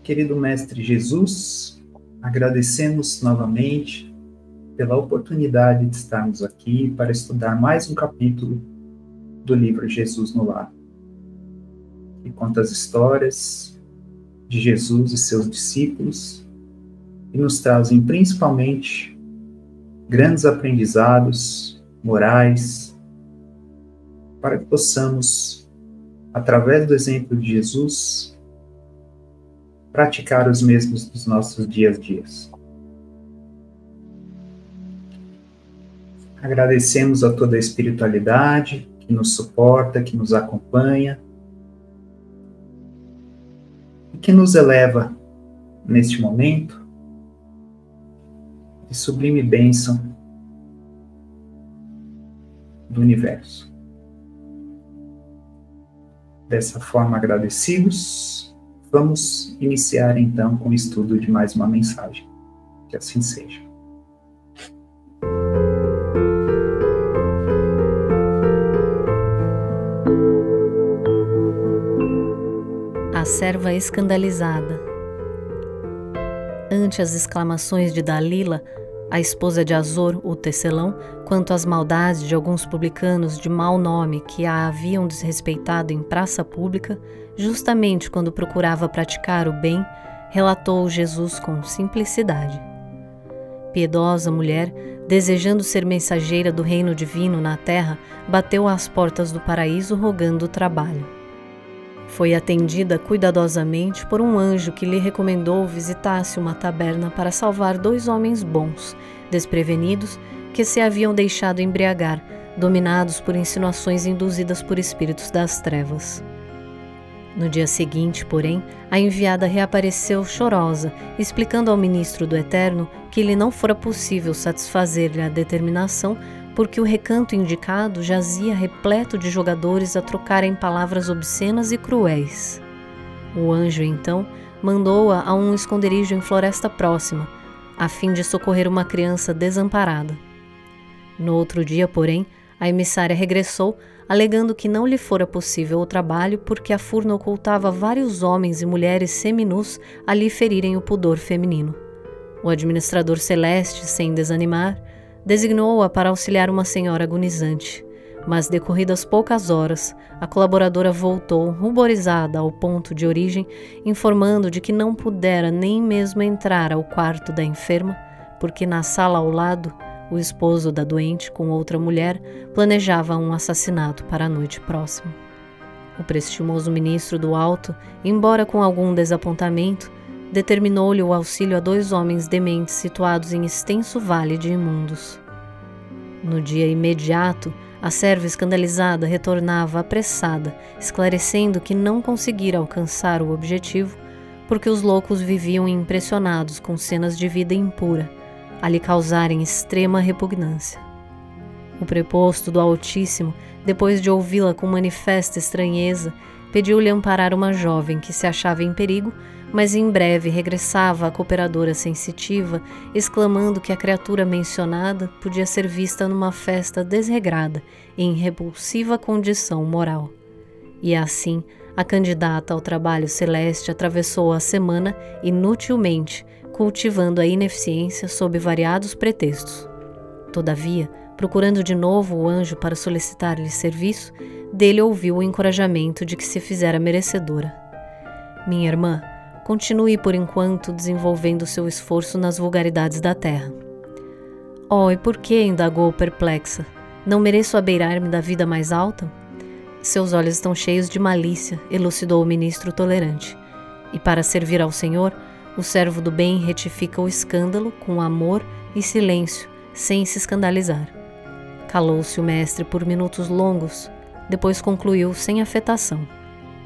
Querido Mestre Jesus, agradecemos novamente pela oportunidade de estarmos aqui para estudar mais um capítulo do livro Jesus no Lar, que conta as histórias de Jesus e seus discípulos e nos trazem principalmente grandes aprendizados morais para que possamos, através do exemplo de Jesus, praticar os mesmos nos nossos dias a dias. Agradecemos a toda a espiritualidade que nos suporta, que nos acompanha e que nos eleva neste momento de sublime bênção do universo. Dessa forma, agradecidos, vamos iniciar então com o estudo de mais uma mensagem. Que assim seja. A serva escandalizada. Ante as exclamações de Dalila, a esposa de Azor, o tecelão, quanto às maldades de alguns publicanos de mau nome que a haviam desrespeitado em praça pública, justamente quando procurava praticar o bem, relatou Jesus com simplicidade. Piedosa mulher, desejando ser mensageira do reino divino na terra, bateu às portas do paraíso rogando o trabalho. Foi atendida cuidadosamente por um anjo que lhe recomendou visitasse uma taberna para salvar 2 homens bons, desprevenidos, que se haviam deixado embriagar, dominados por insinuações induzidas por espíritos das trevas. No dia seguinte, porém, a enviada reapareceu chorosa, explicando ao ministro do Eterno que lhe não fora possível satisfazer-lhe a determinação, porque o recanto indicado jazia repleto de jogadores a trocarem palavras obscenas e cruéis. O anjo, então, mandou-a a um esconderijo em floresta próxima, a fim de socorrer uma criança desamparada. No outro dia, porém, a emissária regressou, alegando que não lhe fora possível o trabalho porque a furna ocultava vários homens e mulheres seminus a lhe ferirem o pudor feminino. O administrador celeste, sem desanimar, designou-a para auxiliar uma senhora agonizante, mas decorridas poucas horas, a colaboradora voltou, ruborizada ao ponto de origem, informando de que não pudera nem mesmo entrar ao quarto da enferma, porque na sala ao lado, o esposo da doente, com outra mulher, planejava um assassinato para a noite próxima. O prestimoso ministro do Alto, embora com algum desapontamento, determinou-lhe o auxílio a 2 homens dementes situados em extenso vale de imundos. No dia imediato, a serva escandalizada retornava apressada, esclarecendo que não conseguira alcançar o objetivo, porque os loucos viviam impressionados com cenas de vida impura, a lhe causarem extrema repugnância. O preposto do Altíssimo, depois de ouvi-la com manifesta estranheza, pediu-lhe amparar uma jovem que se achava em perigo, mas em breve regressava a cooperadora sensitiva, exclamando que a criatura mencionada podia ser vista numa festa desregrada e em repulsiva condição moral. E assim, a candidata ao trabalho celeste atravessou a semana inutilmente, cultivando a ineficiência sob variados pretextos. Todavia, procurando de novo o anjo para solicitar-lhe serviço, dele ouviu o encorajamento de que se fizera merecedora. Minha irmã, continue por enquanto desenvolvendo seu esforço nas vulgaridades da terra. Oh, e por que? Indagou perplexa. Não mereço abeirar-me da vida mais alta? Seus olhos estão cheios de malícia, elucidou o ministro tolerante. E para servir ao Senhor, o servo do bem retifica o escândalo com amor e silêncio, sem se escandalizar. Calou-se o mestre por minutos longos, depois concluiu sem afetação.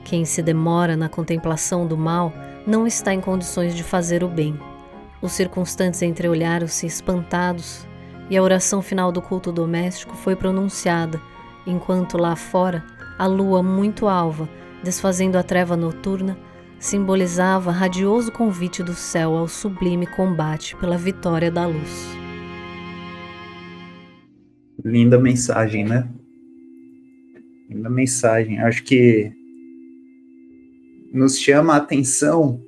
Quem se demora na contemplação do mal não está em condições de fazer o bem. Os circunstantes entreolharam-se espantados e a oração final do culto doméstico foi pronunciada, enquanto lá fora a lua muito alva, desfazendo a treva noturna, simbolizava radioso convite do céu ao sublime combate pela vitória da luz. Linda mensagem, né? Linda mensagem. Acho que nos chama a atenção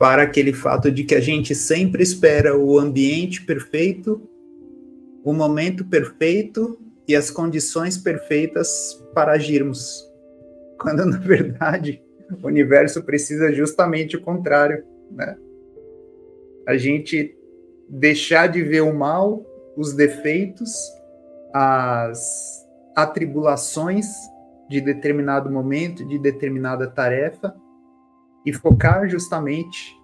para aquele fato de que a gente sempre espera o ambiente perfeito, o momento perfeito e as condições perfeitas para agirmos. Quando, na verdade, o universo precisa justamente o contrário, né? A gente deixar de ver o mal, os defeitos, as atribulações de determinado momento, de determinada tarefa, e focar justamente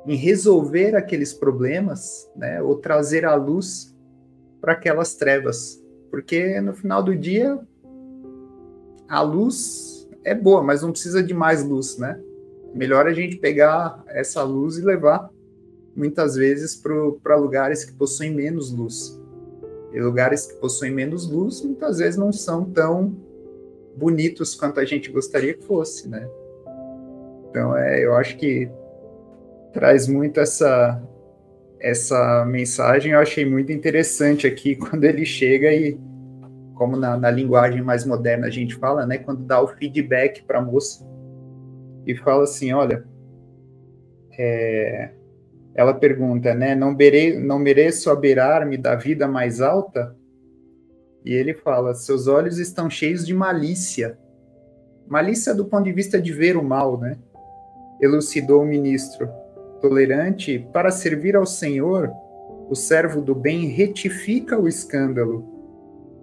em resolver aqueles problemas, né, ou trazer a luz para aquelas trevas. Porque no final do dia, a luz é boa, mas não precisa de mais luz, né? Melhor a gente pegar essa luz e levar, muitas vezes, para lugares que possuem menos luz. E lugares que possuem menos luz, muitas vezes não são tão bonitos quanto a gente gostaria que fosse, né? Então, eu acho que traz muito essa mensagem. Eu achei muito interessante aqui quando ele chega e, como na linguagem mais moderna a gente fala, né? Quando dá o feedback para a moça e fala assim, olha, ela pergunta, né? Não mereço aberar-me da vida mais alta? E ele fala, seus olhos estão cheios de malícia. Malícia do ponto de vista de ver o mal, né? Elucidou o ministro. Tolerante, para servir ao Senhor, o servo do bem retifica o escândalo,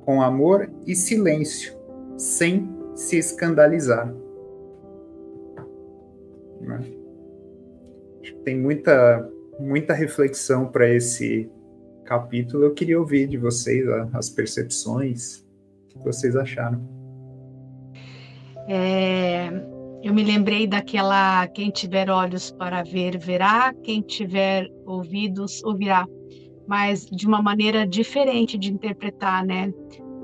com amor e silêncio, sem se escandalizar. Tem muita reflexão para esse capítulo. Eu queria ouvir de vocês as percepções, o que vocês acharam. Eu me lembrei daquela, quem tiver olhos para ver, verá, quem tiver ouvidos, ouvirá, mas de uma maneira diferente de interpretar, né?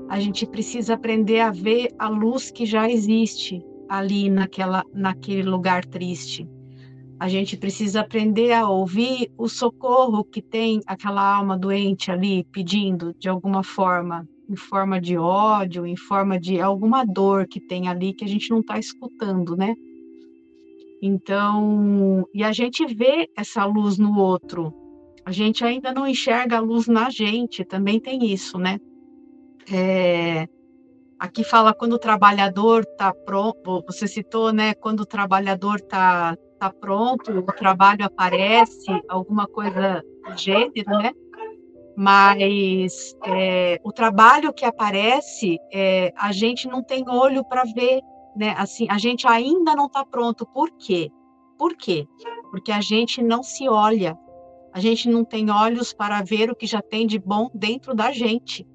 A gente precisa aprender a ver a luz que já existe ali naquele lugar triste. A gente precisa aprender a ouvir o socorro que tem aquela alma doente ali pedindo de alguma forma, em forma de ódio, em forma de alguma dor que tem ali que a gente não está escutando, né? Então, e a gente vê essa luz no outro, a gente ainda não enxerga a luz na gente, também tem isso, né? Aqui fala quando o trabalhador está pronto, você citou, né? Quando o trabalhador está pronto, o trabalho aparece, alguma coisa do gênero, né? Mas o trabalho que aparece, a gente não tem olho para ver, né? Assim, a gente ainda não está pronto. Por quê? Por quê? Porque a gente não se olha, a gente não tem olhos para ver o que já tem de bom dentro da gente.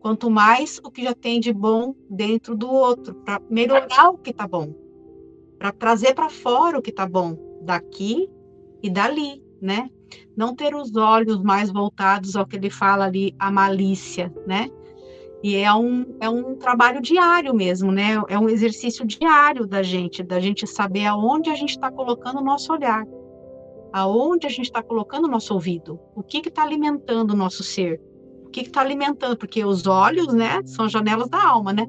Quanto mais o que já tem de bom dentro do outro, para melhorar o que está bom, para trazer para fora o que está bom daqui e dali, né? Não ter os olhos mais voltados ao que ele fala ali, a malícia, né? E é um trabalho diário mesmo, né? É um exercício diário da gente saber aonde a gente está colocando o nosso olhar, aonde a gente está colocando o nosso ouvido, o que está alimentando o nosso ser, o que está alimentando, porque os olhos, né, são janelas da alma, né?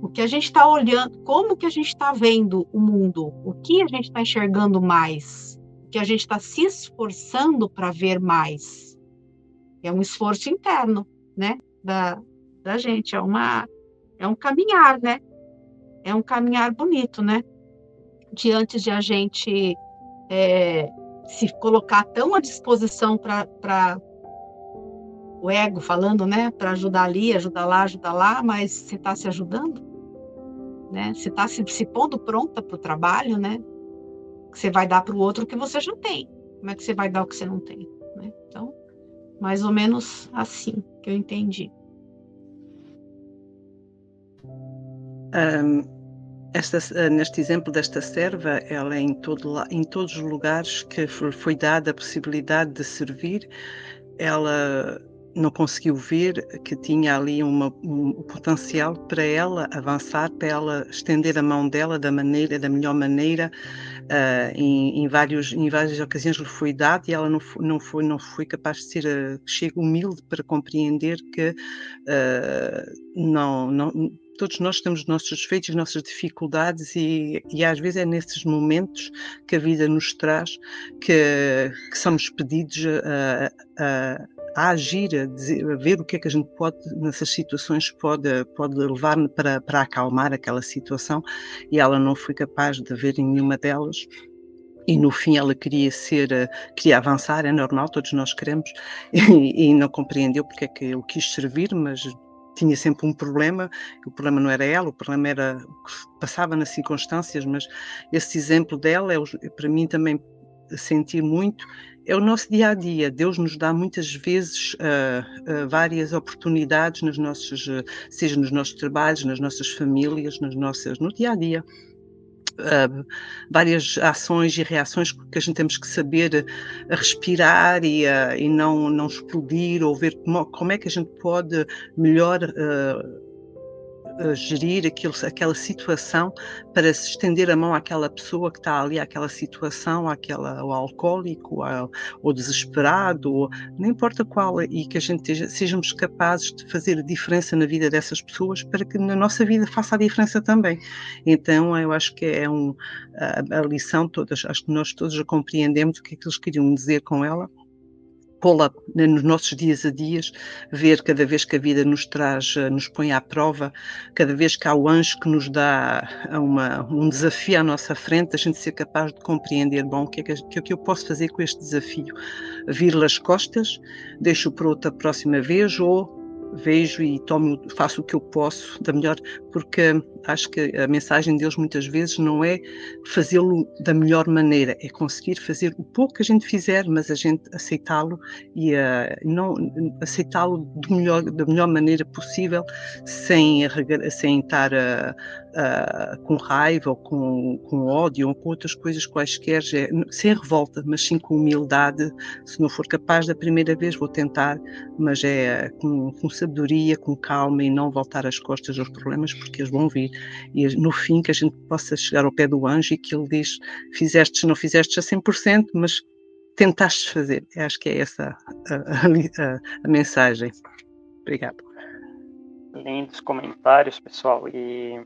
O que a gente está olhando, como que a gente está vendo o mundo, o que a gente está enxergando mais, o que a gente está se esforçando para ver mais. É um esforço interno, né, da gente, é um caminhar, né? É um caminhar bonito, né? Diante de a gente se colocar tão à disposição para o ego falando, né, para ajudar ali, ajudar lá, mas você está se ajudando, né? Você está se pondo pronta para o trabalho, né? Que você vai dar para o outro o que você já tem. Como é que você vai dar o que você não tem, né? Então, mais ou menos assim que eu entendi. Neste exemplo desta serva, ela em todos os lugares que foi dada a possibilidade de servir, ela não conseguiu ver que tinha ali um potencial para ela avançar, para ela estender a mão dela da melhor maneira. Em várias ocasiões lhe foi dado e ela não foi capaz de ser humilde para compreender que Todos nós temos os nossos defeitos, as nossas dificuldades e às vezes é nesses momentos que a vida nos traz que somos pedidos a agir, a ver o que é que a gente pode, nessas situações, pode levar para acalmar aquela situação, e ela não foi capaz de ver em nenhuma delas. E no fim ela queria avançar, é normal, todos nós queremos, e não compreendeu porque é que eu quis servir, mas tinha sempre um problema. O problema não era ela, o problema era o que passava nas circunstâncias, mas esse exemplo dela para mim também sentir muito, é o nosso dia a dia. Deus nos dá muitas vezes várias oportunidades seja nos nossos trabalhos, nas nossas famílias, no dia a dia. Várias ações e reações que a gente temos que saber respirar e não explodir, ou ver como é que a gente pode melhor gerir aquela situação, para se estender a mão àquela pessoa que está ali, àquela situação, ao alcoólico, ao desesperado, ou não importa qual, e que a gente sejamos capazes de fazer a diferença na vida dessas pessoas, para que na nossa vida faça a diferença também. Então eu acho que é a lição todas, acho que nós todos já compreendemos o que é que eles queriam dizer com ela. Pô-la nos nossos dias a dias, ver cada vez que a vida nos põe à prova, cada vez que há o anjo que nos dá um desafio à nossa frente, a gente ser capaz de compreender, bom, o que é que eu posso fazer com este desafio? Viro-lhe as costas, deixo para outra próxima vez, ou vejo e faço o que eu posso da melhor, porque acho que a mensagem deles muitas vezes não é fazê-lo da melhor maneira, é conseguir fazer o pouco que a gente fizer, mas a gente aceitá-lo e não aceitá-lo da melhor maneira possível, sem estar com raiva ou com ódio ou com outras coisas quaisquer, sem revolta, mas sim com humildade. Se não for capaz da primeira vez, vou tentar, mas é com sabedoria, com calma, e não voltar as costas aos problemas, porque eles vão vir. E no fim que a gente possa chegar ao pé do anjo e que ele diz: não fizestes a 100%, mas tentaste fazer. Eu acho que é essa a mensagem. Obrigado. Lindos comentários, pessoal. E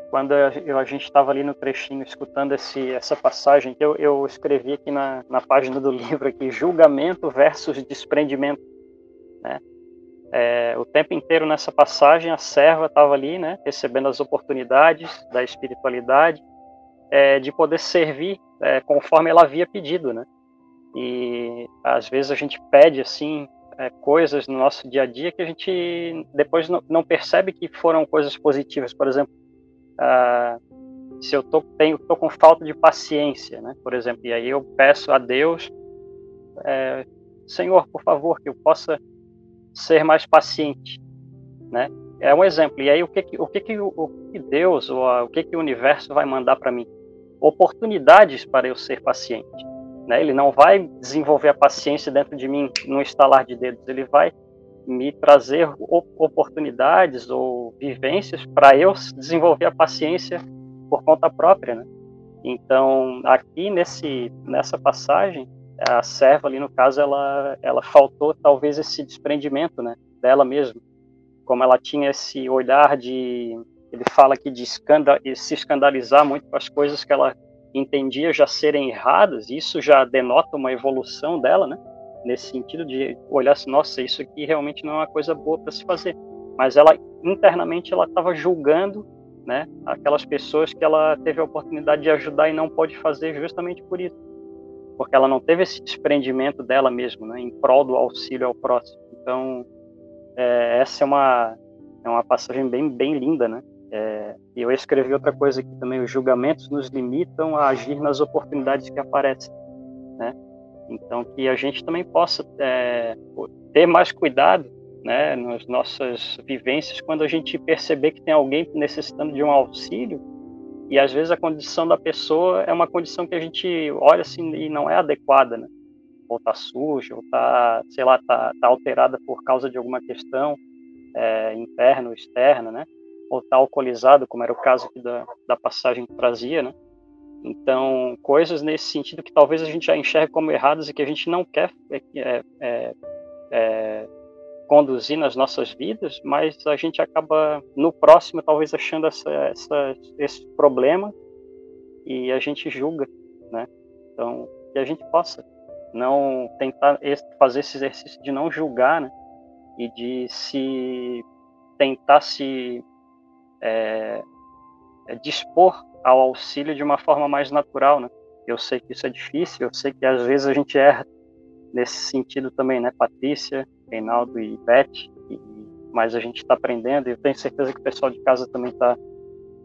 quando a gente estava ali no trechinho escutando essa passagem, que eu escrevi aqui na página do livro aqui, julgamento versus desprendimento, né? O tempo inteiro nessa passagem a serva estava ali, né, recebendo as oportunidades da espiritualidade, de poder servir conforme ela havia pedido, né? E às vezes a gente pede assim coisas no nosso dia a dia que a gente depois não percebe que foram coisas positivas. Por exemplo, se eu tô com falta de paciência, né, por exemplo, e aí eu peço a Deus, Senhor, por favor, que eu possa ser mais paciente, né? É um exemplo. E aí o que Deus ou o que o universo vai mandar para mim? Oportunidades para eu ser paciente, né? Ele não vai desenvolver a paciência dentro de mim num estalar de dedos. Ele vai me trazer oportunidades ou vivências para eu desenvolver a paciência por conta própria, né? Então, aqui nessa passagem, a serva ali, no caso, ela faltou talvez esse desprendimento, né, dela mesma. Como ela tinha esse olhar ele fala aqui de se escandalizar muito com as coisas que ela entendia já serem erradas, isso já denota uma evolução dela, né, nesse sentido de olhar assim, nossa, isso aqui realmente não é uma coisa boa para se fazer. Mas ela, internamente, ela estava julgando, né, aquelas pessoas que ela teve a oportunidade de ajudar e não pôde fazer justamente por isso. Porque ela não teve esse desprendimento dela mesma, né, em prol do auxílio ao próximo. Então, essa é uma passagem bem, bem linda, né? E eu escrevi outra coisa aqui também: os julgamentos nos limitam a agir nas oportunidades que aparecem, né? Então, que a gente também possa ter mais cuidado, né, nas nossas vivências, quando a gente perceber que tem alguém necessitando de um auxílio, e às vezes a condição da pessoa é uma condição que a gente olha assim e não é adequada, né? Ou tá suja, ou tá, sei lá, tá alterada por causa de alguma questão interna ou externa, né? Ou tá alcoolizado, como era o caso aqui da passagem que trazia, né? Então, coisas nesse sentido que talvez a gente já enxergue como erradas e que a gente não quer conduzir nas nossas vidas, mas a gente acaba no próximo talvez achando esse problema e a gente julga, né? Então, que a gente possa não tentar fazer esse exercício de não julgar, né? E de tentar se dispor ao auxílio de uma forma mais natural, né? Eu sei que isso é difícil, eu sei que às vezes a gente erra nesse sentido também, né, Patrícia, Reinaldo e Beth, mas a gente está aprendendo e eu tenho certeza que o pessoal de casa também está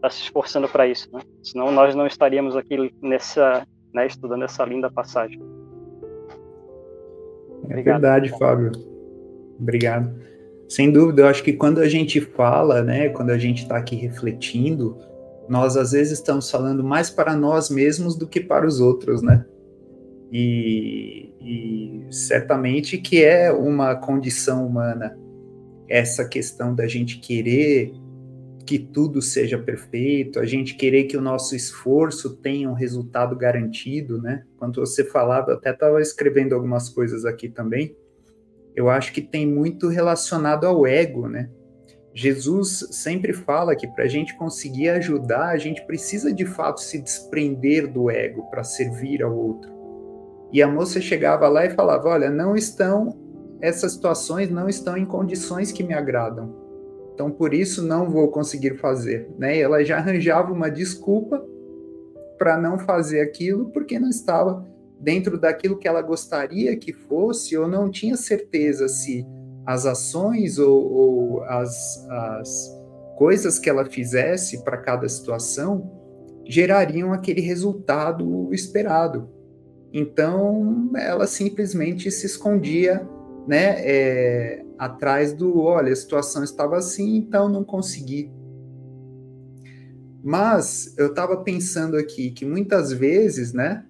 se esforçando para isso, né? Senão nós não estaríamos aqui estudando essa linda passagem. Obrigado. Verdade, Fábio. Obrigado. Sem dúvida, eu acho que quando a gente fala, né, quando a gente está aqui refletindo, nós às vezes estamos falando mais para nós mesmos do que para os outros, né? E certamente que é uma condição humana essa questão da gente querer que tudo seja perfeito, a gente querer que o nosso esforço tenha um resultado garantido, né? Quando você falava, eu até estava escrevendo algumas coisas aqui também, eu acho que tem muito relacionado ao ego, né? Jesus sempre fala que para a gente conseguir ajudar, a gente precisa de fato se desprender do ego para servir ao outro. E a moça chegava lá e falava, olha, essas situações não estão em condições que me agradam. Então, por isso, não vou conseguir fazer. Né? E ela já arranjava uma desculpa para não fazer aquilo, porque não estava dentro daquilo que ela gostaria que fosse, ou não tinha certeza se as ações ou as coisas que ela fizesse para cada situação gerariam aquele resultado esperado. Então, ela simplesmente se escondia, né, atrás olha, a situação estava assim, então não consegui. Mas eu estava pensando aqui que muitas vezes, né,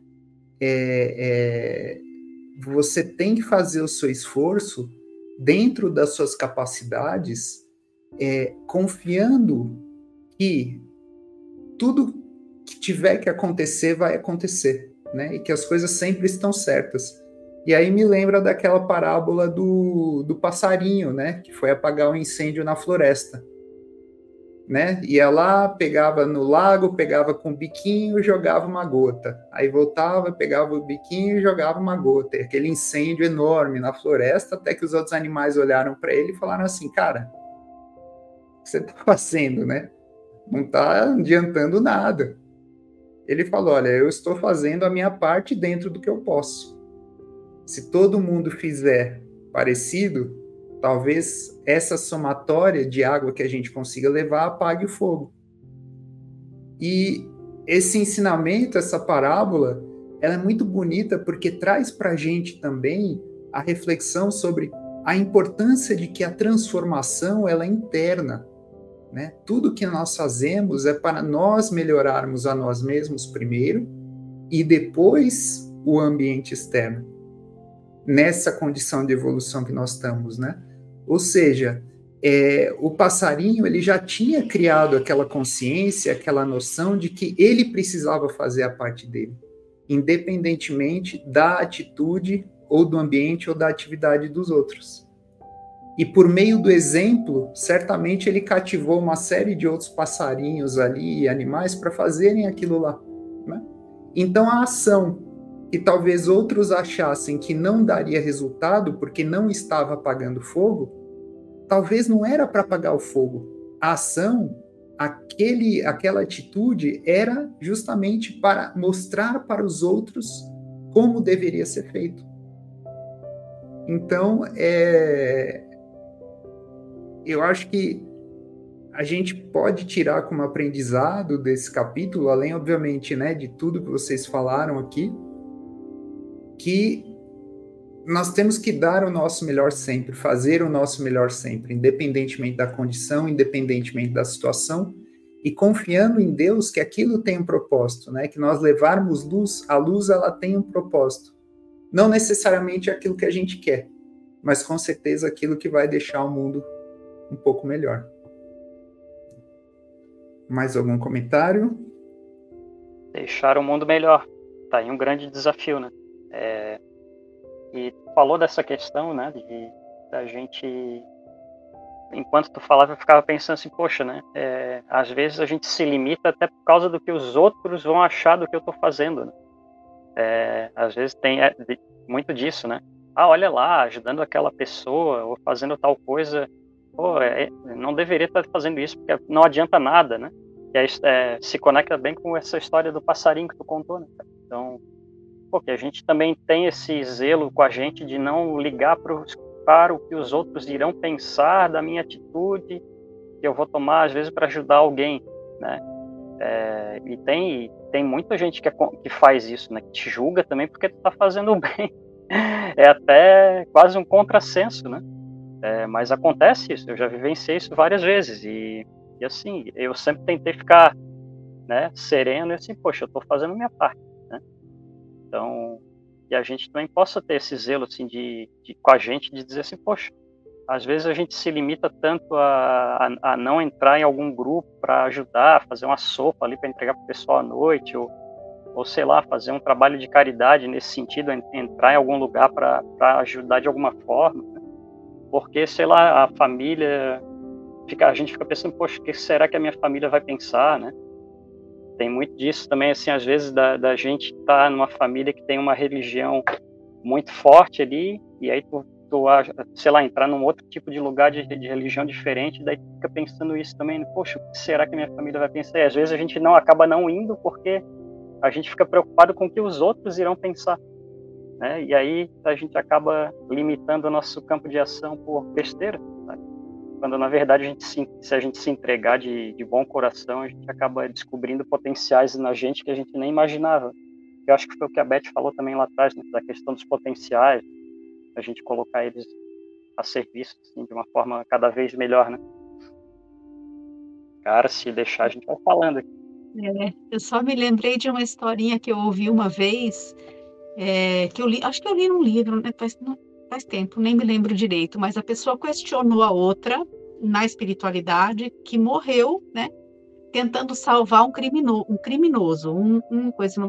você tem que fazer o seu esforço dentro das suas capacidades, confiando que tudo que tiver que acontecer vai acontecer. Né, e que as coisas sempre estão certas. E aí me lembra daquela parábola do passarinho, né, que foi apagar um incêndio na floresta. Né? Ia lá, pegava no lago, pegava com o biquinho e jogava uma gota. Aí voltava, pegava o biquinho e jogava uma gota. E aquele incêndio enorme na floresta, até que os outros animais olharam para ele e falaram assim, cara, o que você está fazendo, né? Não está adiantando nada. Ele falou, olha, eu estou fazendo a minha parte dentro do que eu posso. Se todo mundo fizer parecido, talvez essa somatória de água que a gente consiga levar apague o fogo. E esse ensinamento, essa parábola, ela é muito bonita porque traz para a gente também a reflexão sobre a importância de que a transformação ela é interna. Né? Tudo que nós fazemos é para nós melhorarmos a nós mesmos primeiro e depois o ambiente externo, nessa condição de evolução que nós estamos, né? Ou seja, o passarinho ele já tinha criado aquela consciência, aquela noção de que ele precisava fazer a parte dele, independentemente da atitude ou do ambiente ou da atividade dos outros. E por meio do exemplo, certamente ele cativou uma série de outros passarinhos ali e animais para fazerem aquilo lá. Né? Então a ação que talvez outros achassem que não daria resultado porque não estava apagando fogo, talvez não era para apagar o fogo. A ação, aquela atitude era justamente para mostrar para os outros como deveria ser feito. Então, eu acho que a gente pode tirar como aprendizado desse capítulo, além, obviamente, né, de tudo que vocês falaram aqui, que nós temos que dar o nosso melhor sempre, fazer o nosso melhor sempre, independentemente da condição, independentemente da situação, e confiando em Deus que aquilo tem um propósito, né, que nós levarmos luz, a luz ela tem um propósito. Não necessariamente aquilo que a gente quer, mas com certeza aquilo que vai deixar o mundo um pouco melhor. Mais algum comentário? Deixar o mundo melhor. Tá aí um grande desafio, né? E falou dessa questão, né, da gente, enquanto tu falava, eu ficava pensando assim, poxa, né? Às vezes a gente se limita até por causa do que os outros vão achar do que eu estou fazendo, né? Às vezes tem muito disso, né? Ah, olha lá, ajudando aquela pessoa ou fazendo tal coisa, pô, não deveria estar fazendo isso porque não adianta nada, né? Se conecta bem com essa história do passarinho que tu contou, né? Então, porque a gente também tem esse zelo com a gente de não ligar para o que os outros irão pensar da minha atitude que eu vou tomar, às vezes, para ajudar alguém, né? E tem muita gente que faz isso, né? Que te julga também porque tu tá fazendo o bem. É até quase um contrassenso, né? Mas acontece isso, eu já vivenciei isso várias vezes. E assim, eu sempre tentei ficar, né, sereno e assim, poxa, eu tô fazendo a minha parte, né? Então, que a gente também possa ter esse zelo, assim, com a gente, de dizer assim, poxa, às vezes a gente se limita tanto a não entrar em algum grupo para ajudar, fazer uma sopa ali para entregar para o pessoal à noite, ou sei lá, fazer um trabalho de caridade nesse sentido, entrar em algum lugar para ajudar de alguma forma, né? Porque, sei lá, a gente fica pensando, poxa, o que será que a minha família vai pensar, né? Tem muito disso também, assim, às vezes da gente estar numa família que tem uma religião muito forte ali, e aí tu sei lá, entrar num outro tipo de lugar de religião diferente, daí tu fica pensando isso também, né? Poxa, o que será que a minha família vai pensar? E às vezes a gente acaba não indo porque a gente fica preocupado com o que os outros irão pensar, né? E aí a gente acaba limitando o nosso campo de ação por besteira, sabe? Quando na verdade se a gente se entregar de bom coração, a gente acaba descobrindo potenciais na gente que a gente nem imaginava. Eu acho que foi o que a Beth falou também lá atrás, né? Da questão dos potenciais, a gente colocar eles a serviço, assim, de uma forma cada vez melhor, né? Cara, se deixar, a gente vai falando aqui. Eu só me lembrei de uma historinha que eu ouvi uma vez, que eu li, acho que eu li num livro, né? Faz tempo, nem me lembro direito, mas a pessoa questionou a outra na espiritualidade que morreu, né? Tentando salvar um criminoso, coisa.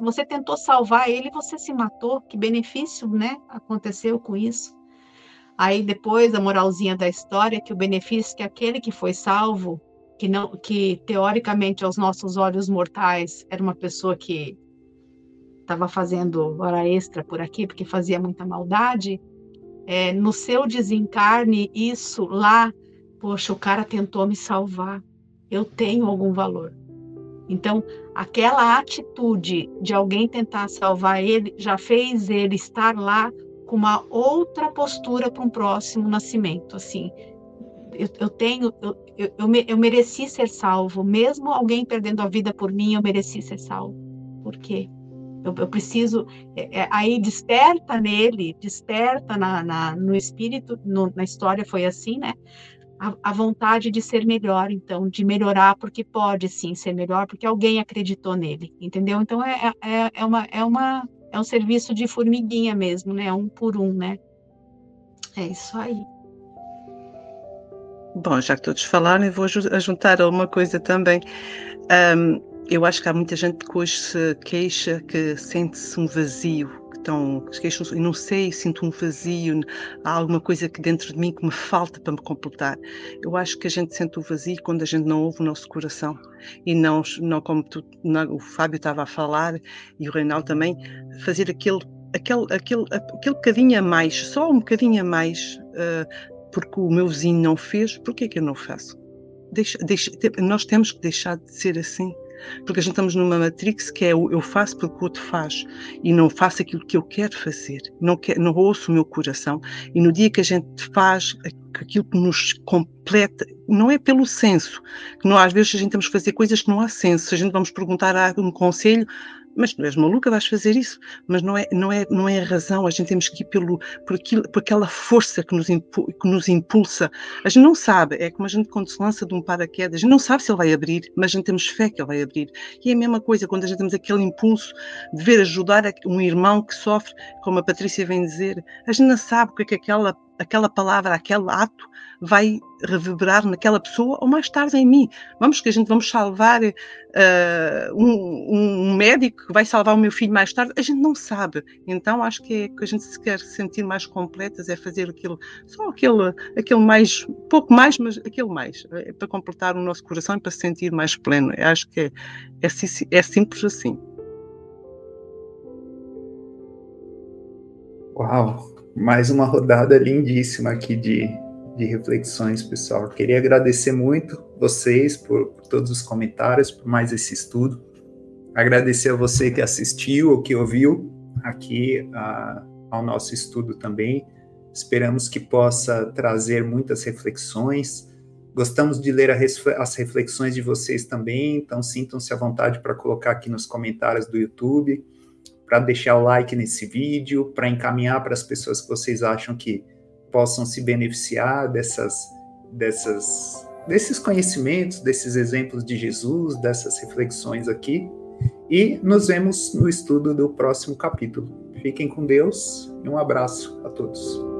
Você tentou salvar ele, você se matou. Que benefício, né? Aconteceu com isso. Aí depois a moralzinha da história, que o benefício que aquele que foi salvo, que teoricamente aos nossos olhos mortais era uma pessoa que estava fazendo hora extra por aqui porque fazia muita maldade, no seu desencarne, isso lá, poxa, o cara tentou me salvar, eu tenho algum valor. Então, aquela atitude de alguém tentar salvar ele já fez ele estar lá com uma outra postura para um próximo nascimento. Assim, eu mereci ser salvo, mesmo alguém perdendo a vida por mim, eu mereci ser salvo. Por quê? Eu preciso, aí desperta nele, desperta no espírito, na história foi assim, né? A vontade de ser melhor, então, de melhorar, porque pode sim ser melhor, porque alguém acreditou nele, entendeu? Então é um serviço de formiguinha mesmo, né? Um por um, né? É isso aí. Bom, já que todos falaram, eu vou juntar uma coisa também. Eu acho que há muita gente que hoje se queixa que sente-se um vazio, que queixam-se, não sei, sinto um vazio, há alguma coisa que dentro de mim que me falta para me completar. Eu acho que a gente sente o vazio quando a gente não ouve o nosso coração e não como o Fábio estava a falar e o Reinaldo também, fazer aquele bocadinho a mais, só um bocadinho a mais, porque o meu vizinho não fez, porque é que eu não faço? Nós temos que deixar de ser assim, porque a gente estamos numa matrix que é eu faço porque o outro faz e não faço aquilo que eu quero fazer, não ouço o meu coração, e no dia que a gente faz aquilo que nos completa, não é pelo senso, que não, às vezes a gente temos que fazer coisas que não há senso, se a gente vamos perguntar um conselho, mas tu és maluca, vais fazer isso, mas não é a razão, a gente temos que ir por aquela força que nos impulsa. A gente não sabe, é como a gente quando se lança de um paraquedas, a gente não sabe se ele vai abrir, mas a gente temos fé que ele vai abrir. E é a mesma coisa quando a gente temos aquele impulso de ver ajudar um irmão que sofre, como a Patrícia vem dizer, a gente não sabe o que é aquela aquela palavra, aquele ato vai reverberar naquela pessoa ou mais tarde em mim. Vamos salvar um médico que vai salvar o meu filho mais tarde, a gente não sabe. Então acho que a gente se quer sentir mais completas é fazer aquilo, só aquele mais, pouco mais, mas aquele mais, para completar o nosso coração e para se sentir mais pleno. Eu acho que é simples assim. Uau! Mais uma rodada lindíssima aqui de reflexões, pessoal. Queria agradecer muito vocês por todos os comentários, por mais esse estudo. Agradecer a você que assistiu ou que ouviu aqui ao nosso estudo também. Esperamos que possa trazer muitas reflexões. Gostamos de ler as reflexões de vocês também, então sintam-se à vontade para colocar aqui nos comentários do YouTube, para deixar o like nesse vídeo, para encaminhar para as pessoas que vocês acham que possam se beneficiar desses conhecimentos, desses exemplos de Jesus, dessas reflexões aqui. E nos vemos no estudo do próximo capítulo. Fiquem com Deus e um abraço a todos.